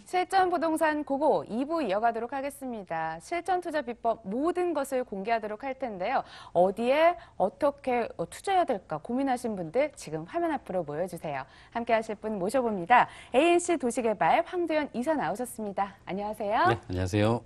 실전 부동산 고고 2부 이어가도록 하겠습니다. 실전 투자 비법 모든 것을 공개하도록 할 텐데요. 어디에 어떻게 투자해야 될까 고민하신 분들 지금 화면 앞으로 모여주세요. 함께 하실 분 모셔봅니다. ANC 도시개발 황두현 이사 나오셨습니다. 안녕하세요. 네, 안녕하세요.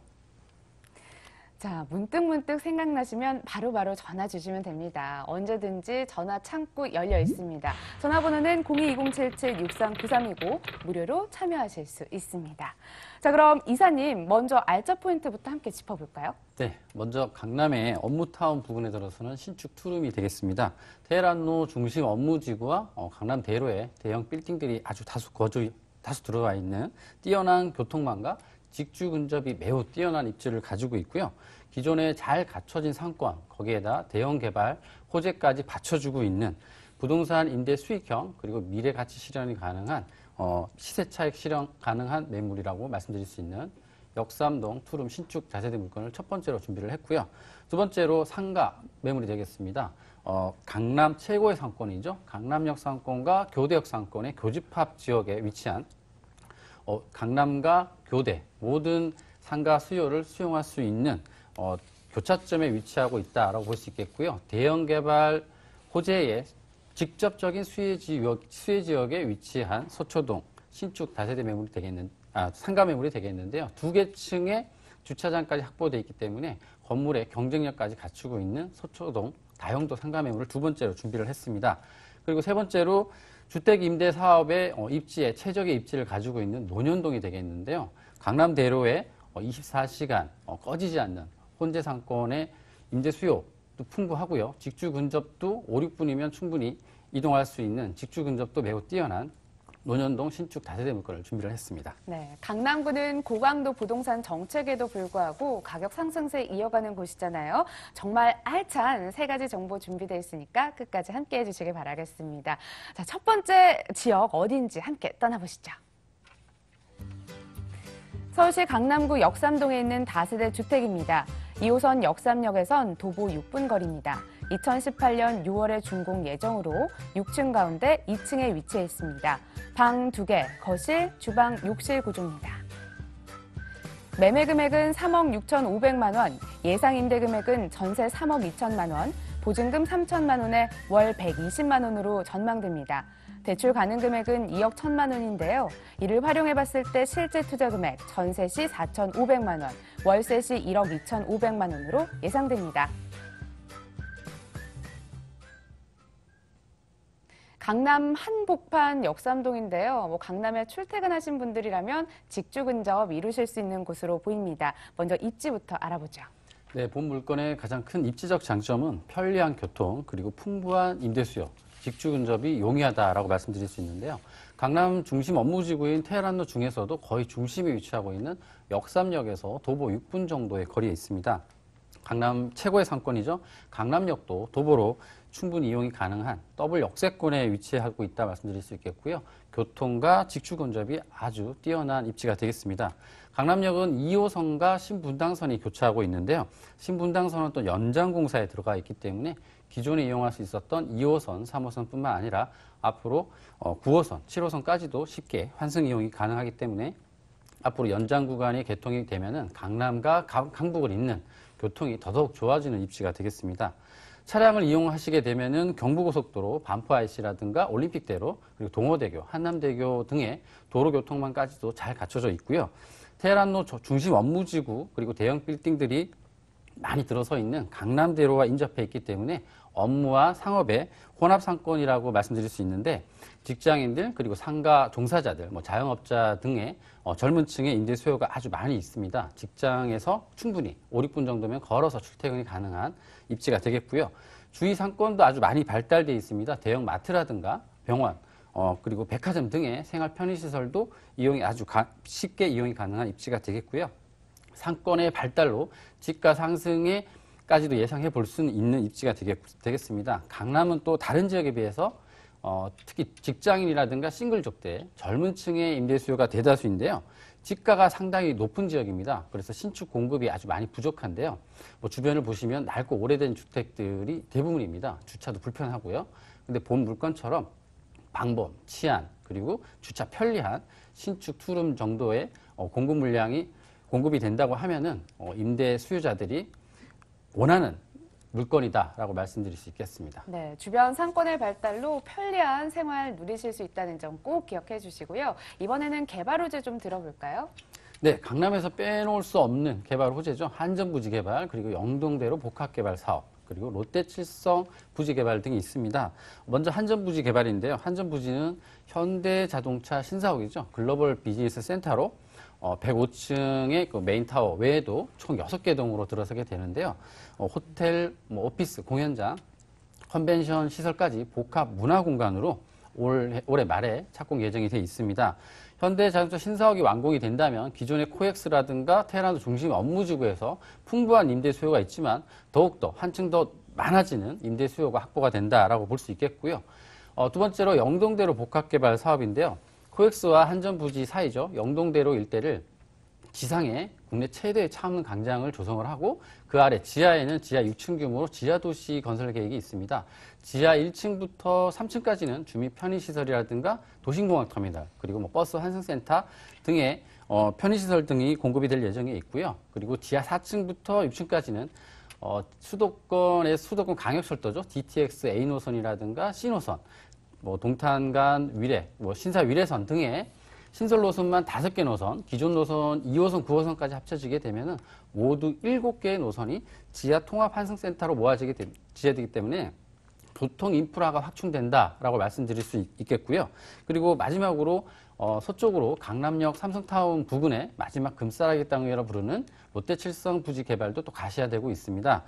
자, 문득문득 생각나시면 바로바로 전화 주시면 됩니다. 언제든지 전화 창구 열려 있습니다. 전화번호는 02-2077-6393이고 무료로 참여하실 수 있습니다. 자, 그럼 이사님 먼저 알짜 포인트부터 함께 짚어볼까요? 네, 먼저 강남의 업무타운 부근에 들어서는 신축 투룸이 되겠습니다. 테헤란로 중심 업무지구와 강남대로에 대형 빌딩들이 아주 다수 들어와 있는 뛰어난 교통망과 직주 근접이 매우 뛰어난 입지를 가지고 있고요. 기존에 잘 갖춰진 상권, 거기에다 대형 개발, 호재까지 받쳐주고 있는 부동산 임대 수익형, 그리고 미래 가치 실현이 가능한 시세 차익 실현 가능한 매물이라고 말씀드릴 수 있는 역삼동 투룸 신축 다세대 물건을 첫 번째로 준비를 했고요. 두 번째로 상가 매물이 되겠습니다. 강남 최고의 상권이죠. 강남역 상권과 교대역 상권의 교집합 지역에 위치한 강남과 교대 모든 상가 수요를 수용할 수 있는 교차점에 위치하고 있다라고 볼 수 있겠고요. 대형 개발 호재의 직접적인 수혜 지역에 위치한 서초동 신축 다세대 매물이 상가 매물이 되겠는데요. 두 개 층의 주차장까지 확보되어 있기 때문에 건물의 경쟁력까지 갖추고 있는 서초동 다용도 상가 매물을 두 번째로 준비를 했습니다. 그리고 세 번째로 주택 임대 사업의 입지에 최적의 입지를 가지고 있는 논현동이 되겠는데요. 강남대로에 24시간 꺼지지 않는 혼재 상권의 임대 수요도 풍부하고요. 직주 근접도 5, 6분이면 충분히 이동할 수 있는 직주 근접도 매우 뛰어난 논현동 신축 다세대 물건을 준비를 했습니다. 네, 강남구는 고강도 부동산 정책에도 불구하고 가격 상승세 이어가는 곳이잖아요. 정말 알찬 세 가지 정보 준비되어 있으니까 끝까지 함께 해주시길 바라겠습니다. 자, 첫 번째 지역 어딘지 함께 떠나보시죠. 서울시 강남구 역삼동에 있는 다세대 주택입니다. 2호선 역삼역에선 도보 6분 거리입니다. 2018년 6월에 준공 예정으로 6층 가운데 2층에 위치해 있습니다. 방 2개, 거실, 주방, 욕실 구조입니다. 매매 금액은 3억 6,500만 원, 예상 임대 금액은 전세 3억 2천만 원, 보증금 3천만 원에 월 120만 원으로 전망됩니다. 대출 가능 금액은 2억 1천만 원인데요. 이를 활용해 봤을 때 실제 투자 금액 전세 시 4,500만 원, 월세 시 1억 2,500만 원으로 예상됩니다. 강남 한복판 역삼동인데요. 강남에 출퇴근하신 분들이라면 직주 근접 이루실 수 있는 곳으로 보입니다. 먼저 입지부터 알아보죠. 네, 본 물건의 가장 큰 입지적 장점은 편리한 교통, 그리고 풍부한 임대 수요, 직주 근접이 용이하다라고 말씀드릴 수 있는데요. 강남 중심 업무지구인 테헤란로 중에서도 거의 중심에 위치하고 있는 역삼역에서 도보 6분 정도의 거리에 있습니다. 강남 최고의 상권이죠. 강남역도 도보로 충분히 이용이 가능한 더블 역세권에 위치하고 있다 말씀드릴 수 있겠고요. 교통과 직주 근접이 아주 뛰어난 입지가 되겠습니다. 강남역은 2호선과 신분당선이 교차하고 있는데요. 신분당선은 또 연장 공사에 들어가 있기 때문에 기존에 이용할 수 있었던 2호선, 3호선뿐만 아니라 앞으로 9호선, 7호선까지도 쉽게 환승 이용이 가능하기 때문에 앞으로 연장 구간이 개통이 되면은 강남과 강북을 잇는 교통이 더더욱 좋아지는 입지가 되겠습니다. 차량을 이용하시게 되면은 경부고속도로, 반포 IC라든가 올림픽대로, 그리고 동호대교, 한남대교 등의 도로교통망까지도 잘 갖춰져 있고요. 테헤란로 중심 업무지구, 그리고 대형 빌딩들이 많이 들어서 있는 강남대로와 인접해 있기 때문에 업무와 상업의 혼합상권이라고 말씀드릴 수 있는데, 직장인들, 그리고 상가 종사자들, 자영업자 등의 젊은 층의 임대 수요가 아주 많이 있습니다. 직장에서 충분히 5, 6분 정도면 걸어서 출퇴근이 가능한 입지가 되겠고요. 주위 상권도 아주 많이 발달되어 있습니다. 대형 마트라든가 병원, 그리고 백화점 등의 생활 편의시설도 아주 쉽게 이용이 가능한 입지가 되겠고요. 상권의 발달로 집가 상승에까지도 예상해 볼 수 있는 입지가 되겠습니다. 강남은 또 다른 지역에 비해서 특히 직장인이라든가 싱글족대, 젊은 층의 임대 수요가 대다수인데요. 집가가 상당히 높은 지역입니다. 그래서 신축 공급이 아주 많이 부족한데요. 주변을 보시면 낡고 오래된 주택들이 대부분입니다. 주차도 불편하고요. 근데 본 물건처럼 방범, 치안, 그리고 주차 편리한 신축 투룸 정도의 공급 물량이 공급이 된다고 하면은 임대 수요자들이 원하는 물건이다라고 말씀드릴 수 있겠습니다. 네, 주변 상권의 발달로 편리한 생활 누리실 수 있다는 점 꼭 기억해 주시고요. 이번에는 개발 호재 좀 들어볼까요? 네, 강남에서 빼놓을 수 없는 개발 호재죠. 한전부지 개발, 그리고 영동대로 복합개발 사업, 그리고 롯데칠성 부지 개발 등이 있습니다. 먼저 한전부지 개발인데요. 한전부지는 현대자동차 신사옥이죠. 글로벌 비즈니스 센터로 105층의 그 메인타워 외에도 총 6개 동으로 들어서게 되는데요. 호텔, 오피스, 공연장, 컨벤션 시설까지 복합 문화 공간으로 올해 말에 착공 예정이 되어 있습니다. 현대자동차 신사옥이 완공이 된다면 기존의 코엑스라든가 테헤란도 중심 업무지구에서 풍부한 임대 수요가 있지만 더욱더 한층 더 많아지는 임대 수요가 확보가 된다라고 볼 수 있겠고요. 두 번째로 영동대로 복합개발 사업인데요. 코엑스와 한전부지 사이죠. 영동대로 일대를 지상에 국내 최대의 차없는 광장을 조성을 하고 그 아래 지하에는 지하 6층 규모로 지하도시 건설 계획이 있습니다. 지하 1층부터 3층까지는 주민 편의시설이라든가 도심공항터미널 그리고 버스 환승센터 등의 편의시설 등이 공급이 될 예정에 있고요. 그리고 지하 4층부터 6층까지는 수도권 강역철도죠. DTX A 노선이라든가 C 노선, 동탄간 위례, 신사 위례선 등의 신설 노선만 5개 노선, 기존 노선 2호선, 9호선까지 합쳐지게 되면은 모두 7개의 노선이 지하 통합 환승센터로 지어지기 때문에 교통 인프라가 확충된다라고 말씀드릴 수 있겠고요. 그리고 마지막으로 서쪽으로 강남역 삼성타운 부근의 마지막 금싸라기 땅이라 부르는 롯데칠성 부지 개발도 또 가시화되고 있습니다.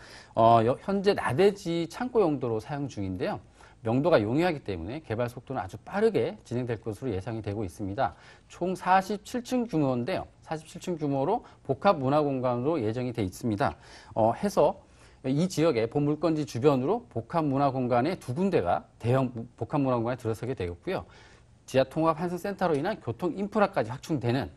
현재 나대지 창고 용도로 사용 중인데요. 명도가 용이하기 때문에 개발 속도는 아주 빠르게 진행될 것으로 예상이 되고 있습니다. 총 47층 규모인데요. 47층 규모로 복합 문화공간으로 예정이 돼 있습니다. 해서 이 지역의 본물건지 주변으로 복합 문화공간의 2군데가 대형 복합 문화공간에 들어서게 되겠고요. 지하 통합 환승센터로 인한 교통 인프라까지 확충되는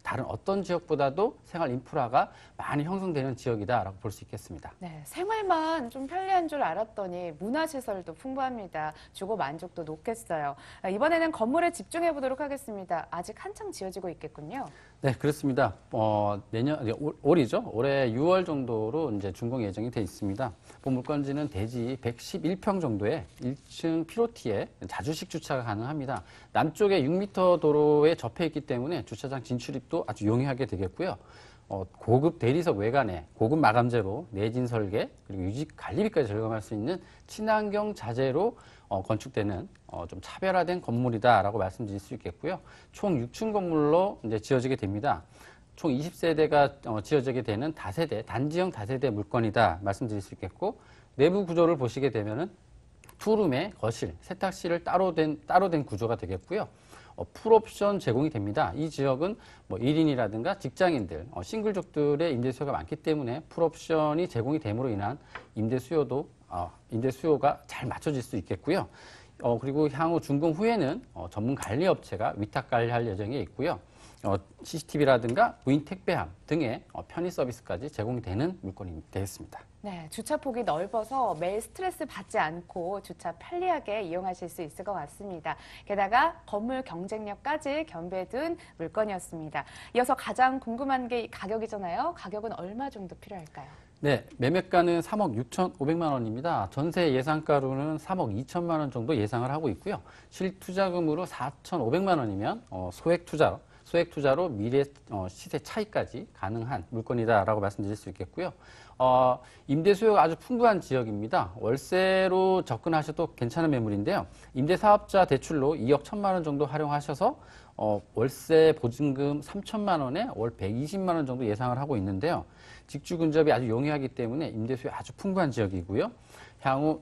다른 어떤 지역보다도 생활 인프라가 많이 형성되는 지역이다라고 볼 수 있겠습니다. 네, 생활만 좀 편리한 줄 알았더니 문화시설도 풍부합니다. 주거 만족도 높겠어요. 이번에는 건물에 집중해 보도록 하겠습니다. 아직 한창 지어지고 있겠군요. 네, 그렇습니다. 올이죠. 올해 6월 정도로 이제 준공 예정이 돼 있습니다. 본물건지는 대지 111평 정도의 1층 피로티에 자주식 주차가 가능합니다. 남쪽에 6m 도로에 접해 있기 때문에 주차장 진출입도 아주 용이하게 되겠고요. 고급 대리석 외관에 고급 마감재로 내진 설계 그리고 유지 관리비까지 절감할 수 있는 친환경 자재로 건축되는 좀 차별화된 건물이다라고 말씀드릴 수 있겠고요. 총 6층 건물로 이제 지어지게 됩니다. 총 20세대가 지어지게 되는 단지형 다세대 물건이다 말씀드릴 수 있겠고 내부 구조를 보시게 되면은 투룸에 거실, 세탁실을 따로 된 구조가 되겠고요. 풀옵션 제공이 됩니다. 이 지역은 1인이라든가 직장인들, 싱글족들의 임대 수요가 많기 때문에 풀옵션이 제공이 됨으로 인한 임대 수요가 잘 맞춰질 수 있겠고요. 그리고 향후 준공 후에는 전문 관리 업체가 위탁 관리할 예정에 있고요. CCTV라든가 무인 택배함 등의 편의 서비스까지 제공이 되는 물건이 되겠습니다. 네, 주차폭이 넓어서 매일 스트레스 받지 않고 주차 편리하게 이용하실 수 있을 것 같습니다. 게다가 건물 경쟁력까지 겸비해둔 물건이었습니다. 이어서 가장 궁금한 게 가격이잖아요. 가격은 얼마 정도 필요할까요? 네, 매매가는 3억 6,500만 원입니다. 전세 예상가로는 3억 2천만 원 정도 예상을 하고 있고요. 실투자금으로 4,500만 원이면 소액 투자로 미래 시세 차익까지 가능한 물건이다라고 말씀드릴 수 있겠고요. 임대 수요가 아주 풍부한 지역입니다. 월세로 접근하셔도 괜찮은 매물인데요. 임대 사업자 대출로 2억 1천만 원 정도 활용하셔서 월세 보증금 3천만 원에 월 120만 원 정도 예상을 하고 있는데요. 직주 근접이 아주 용이하기 때문에 임대 수요 아주 풍부한 지역이고요. 향후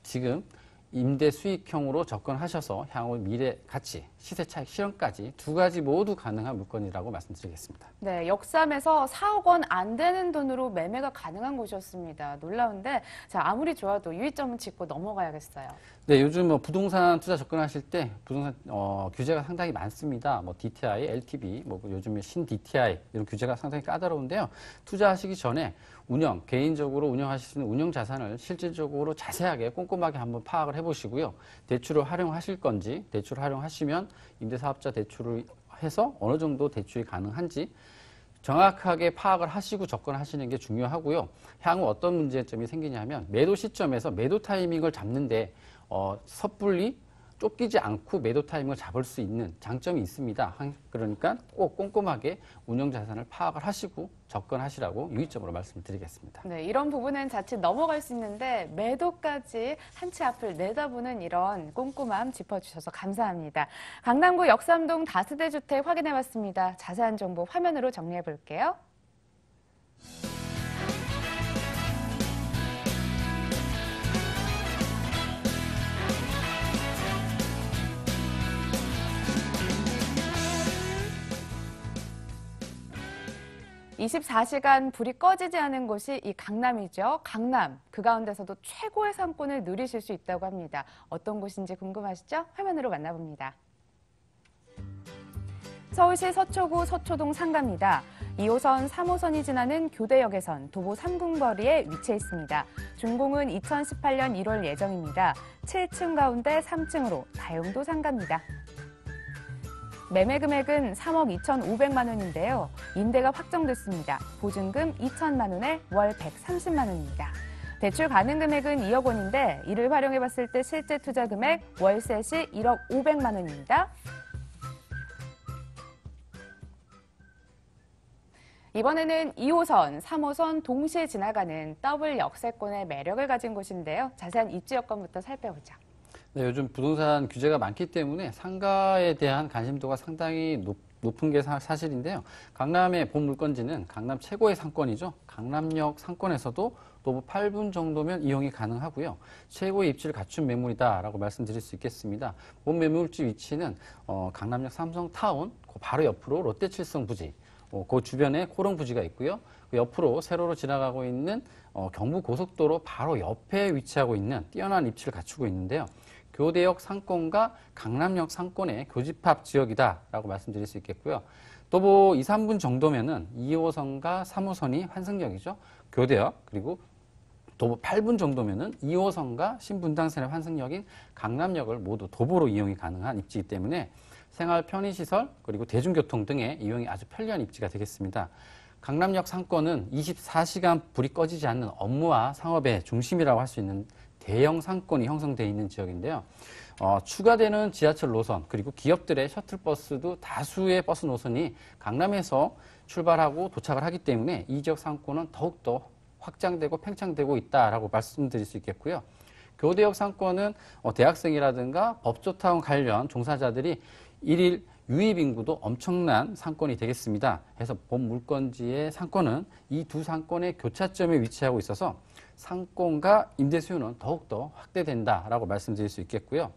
지금 임대 수익형으로 접근하셔서 향후 미래 가치, 시세 차익 실현까지 두 가지 모두 가능한 물건이라고 말씀드리겠습니다. 네, 역삼에서 4억 원 안 되는 돈으로 매매가 가능한 곳이었습니다. 놀라운데 아무리 좋아도 유의점은 짚고 넘어가야겠어요. 네, 요즘 부동산 투자 접근하실 때 부동산 규제가 상당히 많습니다. DTI, LTV, 요즘에 신 DTI 이런 규제가 상당히 까다로운데요. 투자하시기 전에 개인적으로 운영하실 수 있는 운영 자산을 실질적으로 자세하게 꼼꼼하게 한번 파악을 해보시고요. 대출을 활용하실 건지, 대출을 활용하시면 임대사업자 대출을 해서 어느 정도 대출이 가능한지 정확하게 파악을 하시고 접근하시는 게 중요하고요. 향후 어떤 문제점이 생기냐면 매도 시점에서 매도 타이밍을 잡는데 섣불리 쫓기지 않고 매도 타이밍을 잡을 수 있는 장점이 있습니다. 그러니까 꼭 꼼꼼하게 운영 자산을 파악을 하시고 접근하시라고 유의점으로 말씀드리겠습니다. 네, 이런 부분은 자칫 넘어갈 수 있는데 매도까지 한 치 앞을 내다보는 이런 꼼꼼함 짚어주셔서 감사합니다. 강남구 역삼동 다세대 주택 확인해봤습니다. 자세한 정보 화면으로 정리해볼게요. (24시간) 불이 꺼지지 않은 곳이 이 강남이죠. 강남, 그 가운데서도 최고의 상권을 누리실 수 있다고 합니다. 어떤 곳인지 궁금하시죠? 화면으로 만나봅니다. 서울시 서초구 서초동 상가입니다. 2호선, 3호선이 지나는 교대역에선 도보 3궁거리에 위치해 있습니다. 준공은 2018년 1월 예정입니다. 7층 가운데 3층으로 다용도 상가입니다. 매매 금액은 3억 2,500만 원인데요. 임대가 확정됐습니다. 보증금 2천만 원에 월 130만 원입니다. 대출 가능 금액은 2억 원인데 이를 활용해 봤을 때 실제 투자 금액 월세 시 1억 500만 원입니다. 이번에는 2호선, 3호선 동시에 지나가는 더블 역세권의 매력을 가진 곳인데요. 자세한 입지 여건부터 살펴보죠. 네, 요즘 부동산 규제가 많기 때문에 상가에 대한 관심도가 상당히 높은 게 사실인데요. 강남의 본 물건지는 강남 최고의 상권이죠. 강남역 상권에서도 도보 8분 정도면 이용이 가능하고요. 최고의 입지를 갖춘 매물이다라고 말씀드릴 수 있겠습니다. 본 매물지 위치는 강남역 삼성타운 그 바로 옆으로 롯데칠성 부지, 그 주변에 코롱 부지가 있고요. 그 옆으로 세로로 지나가고 있는 경부고속도로 바로 옆에 위치하고 있는 뛰어난 입지를 갖추고 있는데요. 교대역 상권과 강남역 상권의 교집합 지역이다라고 말씀드릴 수 있겠고요. 도보 2, 3분 정도면은 2호선과 3호선이 환승역이죠. 교대역, 그리고 도보 8분 정도면은 2호선과 신분당선의 환승역인 강남역을 모두 도보로 이용이 가능한 입지이기 때문에 생활 편의시설 그리고 대중교통 등의 이용이 아주 편리한 입지가 되겠습니다. 강남역 상권은 24시간 불이 꺼지지 않는 업무와 상업의 중심이라고 할 수 있는 대형 상권이 형성되어 있는 지역인데요. 추가되는 지하철 노선 그리고 기업들의 셔틀버스도 다수의 버스 노선이 강남에서 출발하고 도착을 하기 때문에 이 지역 상권은 더욱더 확장되고 팽창되고 있다라고 말씀드릴 수 있겠고요. 교대역 상권은 대학생이라든가 법조타운 관련 종사자들이 일일 유입 인구도 엄청난 상권이 되겠습니다. 그래서 본 물건지의 상권은 이 두 상권의 교차점에 위치하고 있어서 상권과 임대 수요는 더욱더 확대된다라고 말씀드릴 수 있겠고요.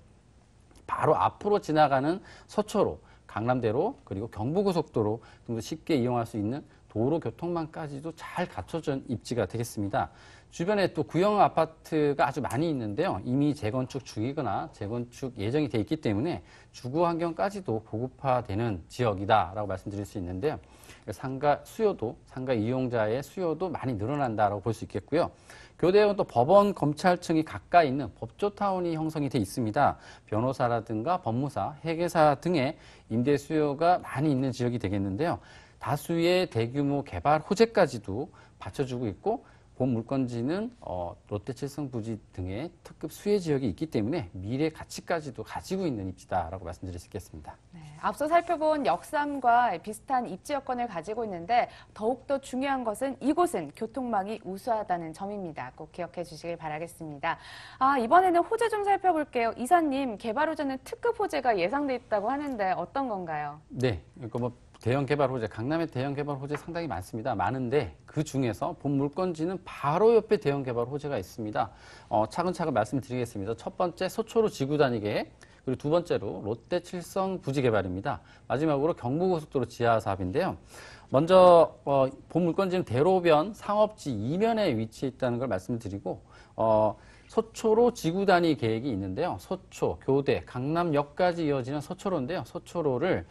바로 앞으로 지나가는 서초로, 강남대로, 그리고 경부고속도로 등도 쉽게 이용할 수 있는 도로 교통망까지도 잘 갖춰진 입지가 되겠습니다. 주변에 또 구형 아파트가 아주 많이 있는데요. 이미 재건축 중이거나 재건축 예정이 돼 있기 때문에 주거 환경까지도 고급화되는 지역이다라고 말씀드릴 수 있는데요. 상가 수요도, 상가 이용자의 수요도 많이 늘어난다라고 볼 수 있겠고요. 교대역은 또 법원, 검찰청이 가까이 있는 법조타운이 형성이 돼 있습니다. 변호사라든가 법무사, 회계사 등의 임대 수요가 많이 있는 지역이 되겠는데요. 다수의 대규모 개발 호재까지도 받쳐주고 있고 본 물건지는 롯데칠성 부지 등의 특급 수혜 지역이 있기 때문에 미래 가치까지도 가지고 있는 입지다라고 말씀드릴 수 있겠습니다. 네, 앞서 살펴본 역삼과 비슷한 입지 여건을 가지고 있는데 더욱더 중요한 것은 이곳은 교통망이 우수하다는 점입니다. 꼭 기억해 주시길 바라겠습니다. 이번에는 호재 좀 살펴볼게요. 이사님, 개발 호재는 특급 호재가 예상돼 있다고 하는데 어떤 건가요? 네, 대형 개발 호재, 강남의 대형 개발 호재 상당히 많습니다. 많은데 그 중에서 본 물건지는 바로 옆에 대형 개발 호재가 있습니다. 차근차근 말씀드리겠습니다. 첫 번째 서초로 지구단위 계획, 그리고 두 번째로 롯데칠성 부지 개발입니다. 마지막으로 경부고속도로 지하 사업인데요. 먼저 본 물건지는 대로변 상업지 이면에 위치해 있다는 걸 말씀드리고 서초로 지구 단위 계획이 있는데요. 서초, 교대, 강남역까지 이어지는 서초로인데요. 서초로를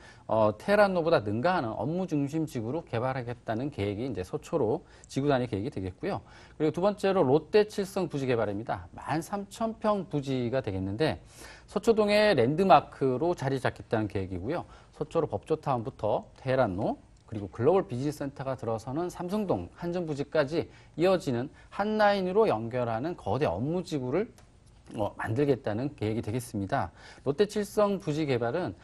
테헤란로보다 능가하는 업무 중심 지구로 개발하겠다는 계획이 이제 서초로 지구 단위 계획이 되겠고요. 그리고 두 번째로 롯데 칠성 부지 개발입니다. 13,000평 부지가 되겠는데 서초동의 랜드마크로 자리 잡겠다는 계획이고요. 서초로 법조타운부터 테헤란로 그리고 글로벌 비즈니스 센터가 들어서는 삼성동 한전부지까지 이어지는 한 라인으로 연결하는 거대 업무지구를 만들겠다는 계획이 되겠습니다. 롯데 칠성 부지 개발은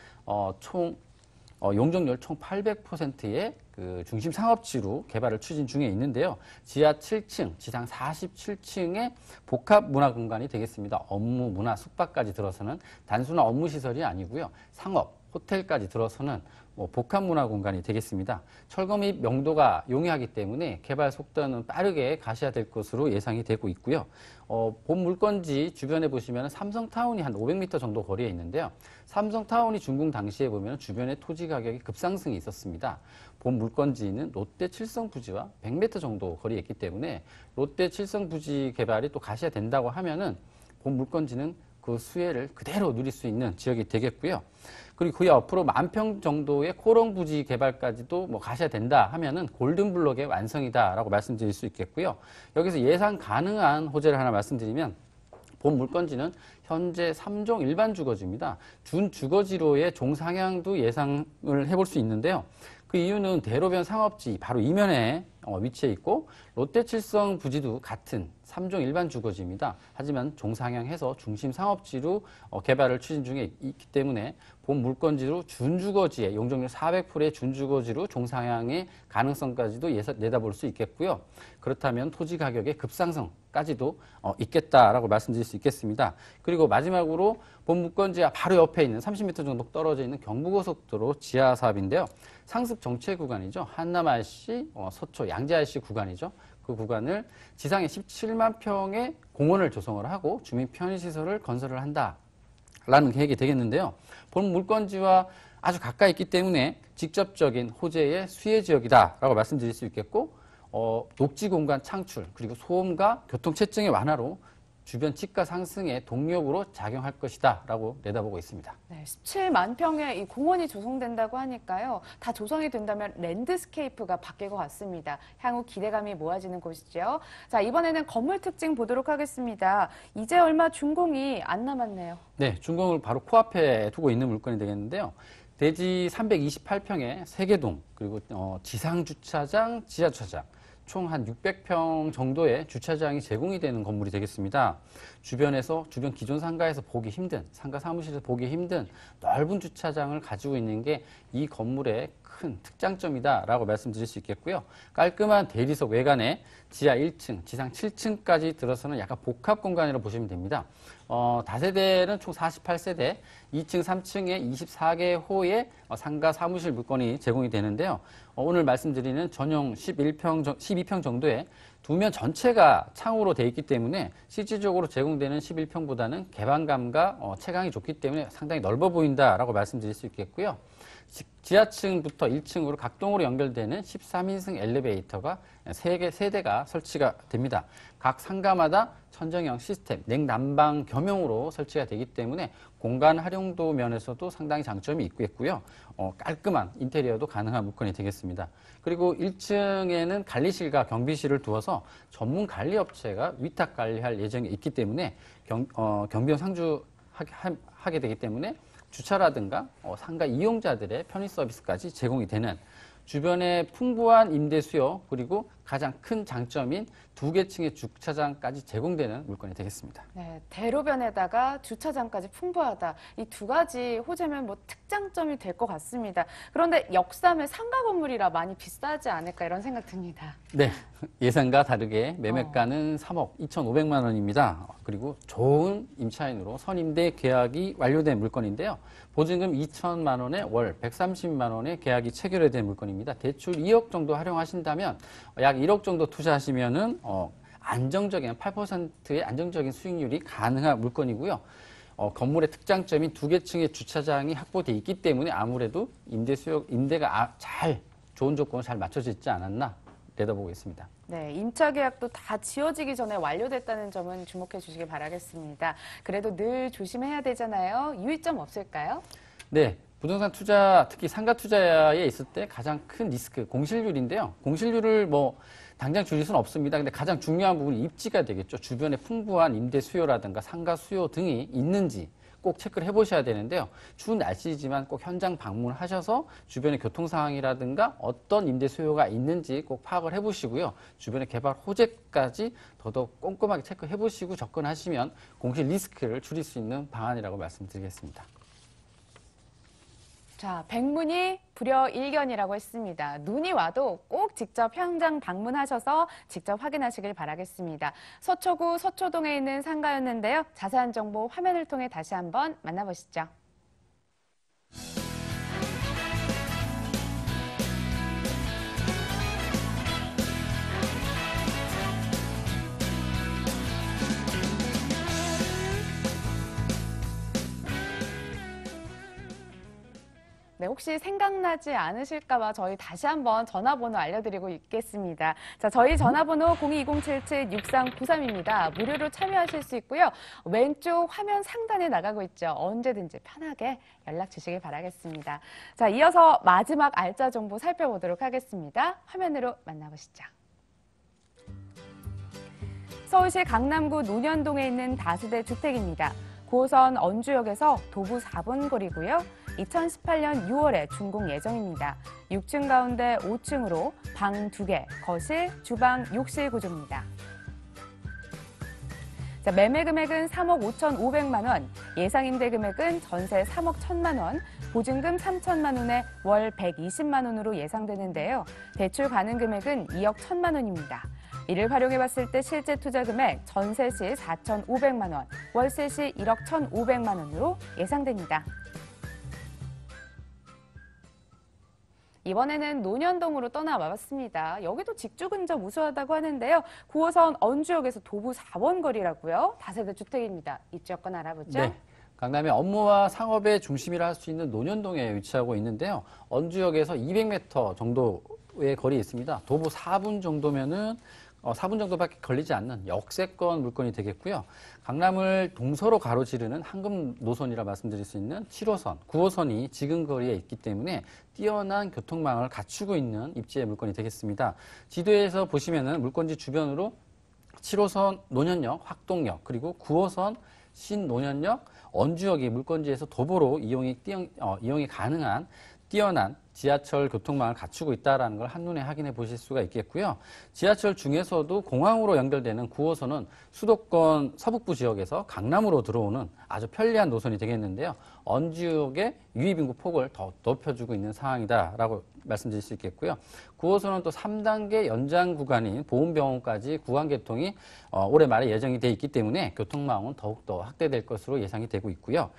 용적률 총 800%의 그 중심 상업지로 개발을 추진 중에 있는데요. 지하 7층, 지상 47층의 복합 문화 공간이 되겠습니다. 업무, 문화, 숙박까지 들어서는 단순한 업무 시설이 아니고요. 상업, 호텔까지 들어서는 복합 문화 공간이 되겠습니다. 철거 및 명도가 용이하기 때문에 개발 속도는 빠르게 가시화될 것으로 예상이 되고 있고요. 본 물건지 주변에 보시면 삼성타운이 한 500m 정도 거리에 있는데요. 삼성타운이 준공 당시에 보면 주변의 토지 가격이 급상승이 있었습니다. 본 물건지는 롯데 칠성 부지와 100m 정도 거리에 있기 때문에 롯데 칠성 부지 개발이 또 가시화된다고 하면은 본 물건지는 그 수혜를 그대로 누릴 수 있는 지역이 되겠고요. 그리고 그 옆으로 10,000평 정도의 코롱 부지 개발까지도 가시화된다 하면은 골든블록의 완성이다라고 말씀드릴 수 있겠고요. 여기서 예상 가능한 호재를 하나 말씀드리면 본 물건지는 현재 3종 일반 주거지입니다. 준 주거지로의 종상향도 예상을 해볼 수 있는데요. 그 이유는 대로변 상업지 바로 이면에 위치해 있고 롯데 칠성 부지도 같은 3종 일반 주거지입니다. 하지만 종상향해서 중심 상업지로 개발을 추진 중에 있기 때문에 본 물건지로 준주거지에 용적률 400%의 준주거지로 종상향의 가능성까지도 내다볼 수 있겠고요. 그렇다면 토지 가격의 급상승까지도 있겠다라고 말씀드릴 수 있겠습니다. 그리고 마지막으로 본 물건지와 바로 옆에 있는 30m 정도 떨어져 있는 경부고속도로 지하 사업인데요. 상습 정체 구간이죠. 한남-IC, 서초, 양재-IC 구간이죠. 그 구간을 지상에 17만 평의 공원을 조성을 하고 주민 편의시설을 건설을 한다라는 계획이 되겠는데요. 본 물건지와 아주 가까이 있기 때문에 직접적인 호재의 수혜 지역이다라고 말씀드릴 수 있겠고 녹지 공간 창출 그리고 소음과 교통 체증의 완화로 주변 집가 상승의 동력으로 작용할 것이다 라고 내다보고 있습니다. 네, 17만 평의 이 공원이 조성된다고 하니까요. 다 조성이 된다면 랜드스케이프가 바뀔 것 같습니다. 향후 기대감이 모아지는 곳이죠. 자, 이번에는 건물 특징 보도록 하겠습니다. 이제 얼마 준공이 안 남았네요. 네, 준공을 바로 코앞에 두고 있는 물건이 되겠는데요. 대지 328평의 3개 동, 그리고 지상주차장, 지하주차장, 총 한 600평 정도의 주차장이 제공이 되는 건물이 되겠습니다. 주변 기존 상가에서 보기 힘든, 상가 사무실에서 보기 힘든 넓은 주차장을 가지고 있는 게 이 건물의 큰 특장점이다라고 말씀드릴 수 있겠고요. 깔끔한 대리석 외관에 지하 1층, 지상 7층까지 들어서는 약간 복합 공간이라고 보시면 됩니다. 다세대는 총 48세대, 2층, 3층에 24개 호의 상가 사무실 물건이 제공이 되는데요. 오늘 말씀드리는 전용 12평 정도의 두면 전체가 창호로 되어 있기 때문에 실질적으로 제공되는 11평보다는 개방감과 체감이 좋기 때문에 상당히 넓어 보인다라고 말씀드릴 수 있겠고요. 지하층부터 1층으로 각동으로 연결되는 13인승 엘리베이터가 3대가 설치가 됩니다. 각 상가마다 천정형 시스템, 냉난방 겸용으로 설치가 되기 때문에 공간 활용도 면에서도 상당히 장점이 있겠고요. 깔끔한 인테리어도 가능한 물건이 되겠습니다. 그리고 1층에는 관리실과 경비실을 두어서 전문 관리업체가 위탁 관리할 예정이 있기 때문에 경비원 상주하게 되기 때문에 주차라든가 상가 이용자들의 편의 서비스까지 제공이 되는 주변에 풍부한 임대 수요 그리고 가장 큰 장점인 2개 층의 주차장까지 제공되는 물건이 되겠습니다. 네, 대로변에다가 주차장까지 풍부하다. 이 두 가지 호재면 특장점이 될 것 같습니다. 그런데 역삼의 상가 건물이라 많이 비싸지 않을까 이런 생각 듭니다. 네, 예상과 다르게 매매가는 3억 2,500만 원입니다. 그리고 좋은 임차인으로 선임대 계약이 완료된 물건인데요. 보증금 2천만 원에 월 130만 원의 계약이 체결된 물건입니다. 대출 2억 정도 활용하신다면 약 1억 정도 투자하시면은 안정적인 8%의 안정적인 수익률이 가능한 물건이고요. 건물의 특장점인 2개 층의 주차장이 확보되어 있기 때문에 아무래도 임대가 좋은 조건을 잘 맞춰져 있지 않았나 내다보고 있습니다. 네, 임차 계약도 다 지어지기 전에 완료됐다는 점은 주목해 주시기 바라겠습니다. 그래도 늘 조심해야 되잖아요. 유의점 없을까요? 네, 부동산 투자, 특히 상가 투자에 있을 때 가장 큰 리스크, 공실률인데요. 공실률을 당장 줄일 수는 없습니다. 근데 가장 중요한 부분이 입지가 되겠죠. 주변에 풍부한 임대 수요라든가 상가 수요 등이 있는지 꼭 체크를 해보셔야 되는데요. 추운 날씨지만 꼭 현장 방문하셔서 주변의 교통 상황이라든가 어떤 임대 수요가 있는지 꼭 파악을 해보시고요. 주변의 개발 호재까지 더더욱 꼼꼼하게 체크해보시고 접근하시면 공실 리스크를 줄일 수 있는 방안이라고 말씀드리겠습니다. 자, 백문이 불여일견이라고 했습니다. 눈이 와도 꼭 직접 현장 방문하셔서 직접 확인하시길 바라겠습니다. 서초구 서초동에 있는 상가였는데요. 자세한 정보 화면을 통해 다시 한번 만나보시죠. 네, 혹시 생각나지 않으실까봐 저희 다시 한번 전화번호 알려드리고 있겠습니다. 자, 저희 전화번호 022077-6393입니다. 무료로 참여하실 수 있고요. 왼쪽 화면 상단에 나가고 있죠. 언제든지 편하게 연락 주시길 바라겠습니다. 자, 이어서 마지막 알짜 정보 살펴보도록 하겠습니다. 화면으로 만나보시죠. 서울시 강남구 논현동에 있는 다세대 주택입니다. 9호선 언주역에서 도보 4번 거리고요. 2018년 6월에 준공 예정입니다. 6층 가운데 5층으로 방 2개, 거실, 주방, 욕실 구조입니다. 자, 매매 금액은 3억 5,500만 원, 예상 임대 금액은 전세 3억 1천만 원, 보증금 3천만 원에 월 120만 원으로 예상되는데요. 대출 가능 금액은 2억 1천만 원입니다. 이를 활용해 봤을 때 실제 투자 금액 전세 시 4,500만 원, 월세 시 1억 1,500만 원으로 예상됩니다. 이번에는 논현동으로 떠나와봤습니다. 여기도 직주 근접 우수하다고 하는데요. 9호선 언주역에서 도보 4번 거리라고요. 다세대 주택입니다. 입지 여건 알아보죠. 네. 강남의 업무와 상업의 중심이라 할 수 있는 논현동에 위치하고 있는데요. 언주역에서 200m 정도의 거리에 있습니다. 도보 4분 정도면은 4분 정도밖에 걸리지 않는 역세권 물건이 되겠고요. 강남을 동서로 가로지르는 황금 노선이라 말씀드릴 수 있는 7호선, 9호선이 지금 거리에 있기 때문에 뛰어난 교통망을 갖추고 있는 입지의 물건이 되겠습니다. 지도에서 보시면은 물건지 주변으로 7호선 논현역, 확동역, 그리고 9호선 신논현역, 언주역이 물건지에서 도보로 이용이 가능한 뛰어난 지하철 교통망을 갖추고 있다는 걸 한눈에 확인해 보실 수가 있겠고요. 지하철 중에서도 공항으로 연결되는 9호선은 수도권 서북부 지역에서 강남으로 들어오는 아주 편리한 노선이 되겠는데요. 언주역의 유입인구 폭을 더 높여주고 있는 상황이다라고 말씀드릴 수 있겠고요. 9호선은 또 3단계 연장 구간인 보훈병원까지 구간 개통이 올해 말에 예정이 돼 있기 때문에 교통망은 더욱더 확대될 것으로 예상이 되고 있고요.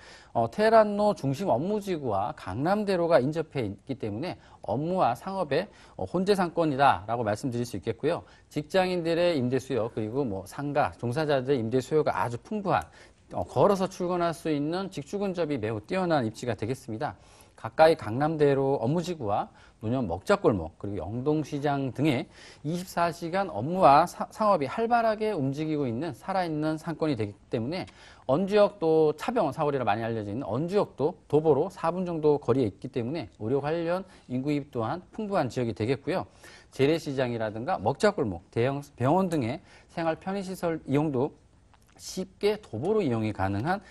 테헤란로 중심 업무지구와 강남대로가 인접해 있기 때문에 업무와 상업의 혼재 상권이다라고 말씀드릴 수 있겠고요. 직장인들의 임대 수요 그리고 상가 종사자들의 임대 수요가 아주 풍부한 걸어서 출근할 수 있는 직주 근접이 매우 뛰어난 입지가 되겠습니다. 가까이 강남대로 업무지구와 논현 먹자골목 그리고 영동시장 등의 24시간 업무와 상업이 활발하게 움직이고 있는 살아있는 상권이 되기 때문에 언주역도 차병원 사거리라 많이 알려져 있는 언주역도 도보로 4분 정도 거리에 있기 때문에 의료 관련 인구 유입 또한 풍부한 지역이 되겠고요. 재래시장이라든가 먹자골목, 대형 병원 등의 생활 편의시설 이용도 쉽게 도보로 이용이 가능한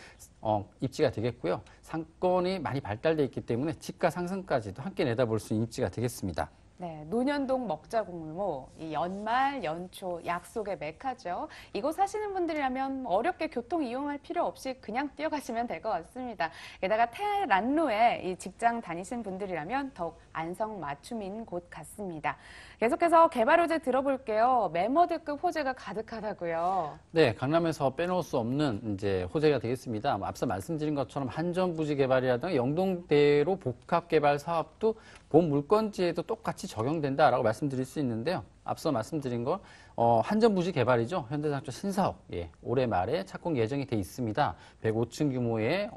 입지가 되겠고요. 상권이 많이 발달되어 있기 때문에 집가 상승까지도 함께 내다볼 수 있는 입지가 되겠습니다. 네, 논현동 먹자골목, 이 연말, 연초, 약속의 메카죠. 이곳 사시는 분들이라면 어렵게 교통 이용할 필요 없이 그냥 뛰어가시면 될 것 같습니다. 게다가 테헤란로에 이 직장 다니신 분들이라면 더욱 안성맞춤인 곳 같습니다. 계속해서 개발 호재 들어볼게요. 매머드급 호재가 가득하다고요. 네, 강남에서 빼놓을 수 없는 이제 호재가 되겠습니다. 앞서 말씀드린 것처럼 한전부지 개발이라든가 영동대로 복합 개발 사업도 본 물건지에도 똑같이 적용된다라고 말씀드릴 수 있는데요. 앞서 말씀드린 거 한전부지 개발이죠. 현대장터 신사업 올해 말에 착공 예정이 돼 있습니다. 105층 규모의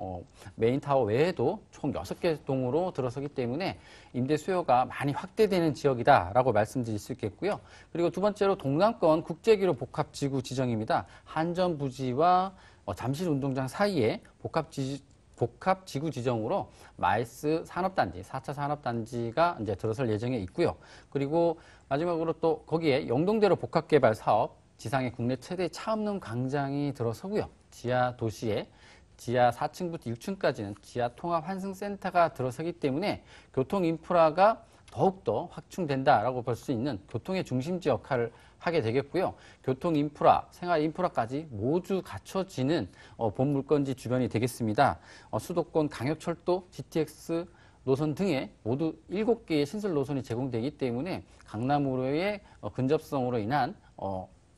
메인타워 외에도 총 6개 동으로 들어서기 때문에 임대 수요가 많이 확대되는 지역이다라고 말씀드릴 수 있겠고요. 그리고 두 번째로 동남권 국제기로 복합지구 지정입니다. 한전부지와 잠실운동장 사이에 복합지구 지정으로 마이스 산업단지, 4차 산업단지가 이제 들어설 예정에 있고요. 그리고 마지막으로 또 거기에 영동대로 복합개발 사업, 지상의 국내 최대 차업능 광장이 들어서고요. 지하 도시에 지하 4층부터 6층까지는 지하 통합 환승센터가 들어서기 때문에 교통 인프라가 더욱더 확충된다라고 볼 수 있는 교통의 중심지 역할을 하게 되겠고요. 교통 인프라, 생활 인프라까지 모두 갖춰지는 본물건지 주변이 되겠습니다. 수도권 강역철도, GTX 노선 등에 모두 7개의 신설 노선이 제공되기 때문에 강남으로의 근접성으로 인한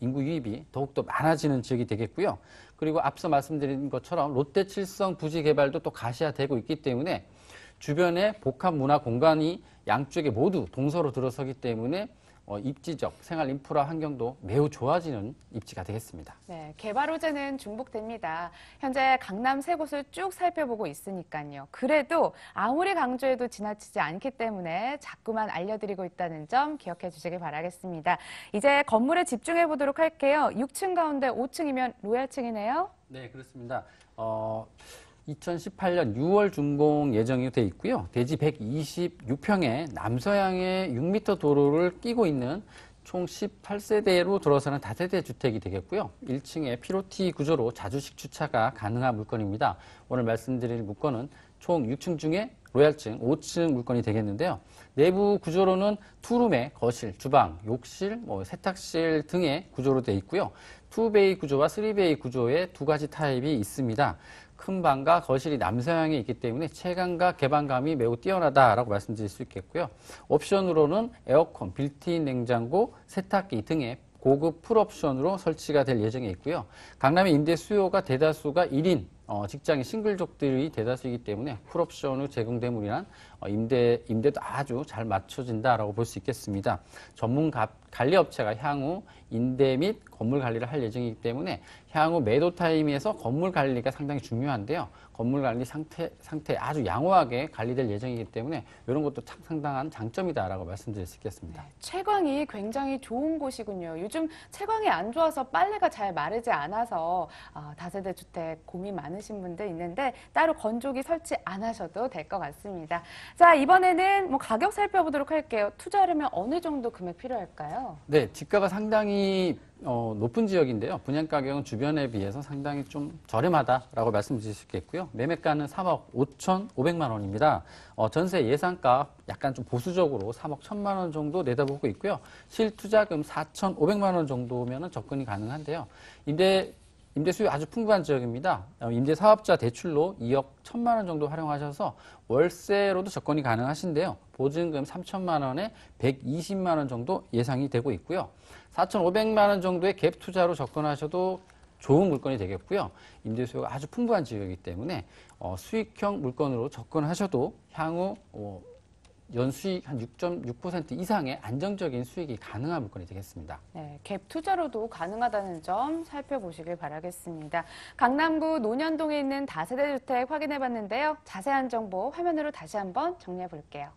인구 유입이 더욱더 많아지는 지역이 되겠고요. 그리고 앞서 말씀드린 것처럼 롯데 칠성 부지 개발도 또 가시화되고 있기 때문에 주변에 복합 문화 공간이 양쪽에 모두 동서로 들어서기 때문에 입지적 생활 인프라 환경도 매우 좋아지는 입지가 되겠습니다. 네, 개발 호재는 중복됩니다. 현재 강남 세 곳을 쭉 살펴보고 있으니까요. 그래도 아무리 강조해도 지나치지 않기 때문에 자꾸만 알려드리고 있다는 점 기억해 주시길 바라겠습니다. 이제 건물에 집중해 보도록 할게요. 6층 가운데 5층이면 로얄층이네요. 네, 그렇습니다. 2018년 6월 준공 예정이 돼 있고요. 대지 126평에 남서향의 6m 도로를 끼고 있는 총 18세대로 들어서는 다세대 주택이 되겠고요. 1층에 피로티 구조로 자주식 주차가 가능한 물건입니다. 오늘 말씀드릴 물건은 총 6층 중에 로얄층 5층 물건이 되겠는데요. 내부 구조로는 투룸의 거실, 주방, 욕실, 세탁실 등의 구조로 되어 있고요. 2베이 구조와 3베이 구조의 두 가지 타입이 있습니다. 큰 방과 거실이 남서향에 있기 때문에 체감과 개방감이 매우 뛰어나다라고 말씀드릴 수 있겠고요. 옵션으로는 에어컨, 빌트인 냉장고, 세탁기 등의 고급 풀옵션으로 설치가 될 예정에 있고요. 강남의 임대 수요가 대다수가 1인 직장인 싱글족들이 대다수이기 때문에 풀옵션으로 제공됨으로 인한 임대도 아주 잘 맞춰진다라고 볼 수 있겠습니다. 전문 관리업체가 향후 임대 및 건물 관리를 할 예정이기 때문에 향후 매도 타임에서 건물 관리가 상당히 중요한데요. 건물 관리 상태 아주 양호하게 관리될 예정이기 때문에 이런 것도 상당한 장점이다라고 말씀드릴 수 있겠습니다. 네, 채광이 굉장히 좋은 곳이군요. 요즘 채광이 안 좋아서 빨래가 잘 마르지 않아서 다세대 주택 고민 많으신 분들 있는데 따로 건조기 설치 안 하셔도 될 것 같습니다. 자, 이번에는 가격 살펴보도록 할게요. 투자하려면 어느 정도 금액 필요할까요? 네, 집가가 상당히 높은 지역인데요. 분양 가격은 주변에 비해서 상당히 좀 저렴하다라고 말씀드릴 수 있겠고요. 매매가는 3억 5,500만 원입니다. 전세 예상가 약간 좀 보수적으로 3억 1,000만 원 정도 내다보고 있고요. 실투자금 4,500만 원 정도면 접근이 가능한데요. 임대 수요 아주 풍부한 지역입니다. 임대 사업자 대출로 2억 1,000만 원 정도 활용하셔서 월세로도 접근이 가능하신데요. 보증금 3천만 원에 120만 원 정도 예상이 되고 있고요. 4,500만 원 정도의 갭 투자로 접근하셔도 좋은 물건이 되겠고요. 임대 수요가 아주 풍부한 지역이기 때문에 수익형 물건으로 접근하셔도 향후 연수익 한 6.6% 이상의 안정적인 수익이 가능한 물건이 되겠습니다. 네, 갭 투자로도 가능하다는 점 살펴보시길 바라겠습니다. 강남구 논현동에 있는 다세대 주택 확인해 봤는데요. 자세한 정보 화면으로 다시 한번 정리해 볼게요.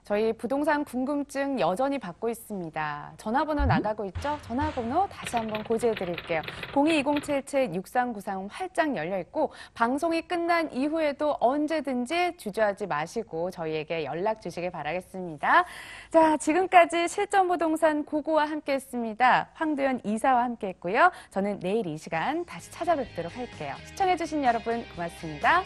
저희 부동산 궁금증 여전히 받고 있습니다. 전화번호 나가고 있죠? 전화번호 다시 한번 고지해 드릴게요. 022077-6393 활짝 열려 있고 방송이 끝난 이후에도 언제든지 주저하지 마시고 저희에게 연락 주시길 바라겠습니다. 자, 지금까지 실전부동산 고고와 함께했습니다. 황도연 이사와 함께했고요. 저는 내일 이 시간 다시 찾아뵙도록 할게요. 시청해주신 여러분 고맙습니다.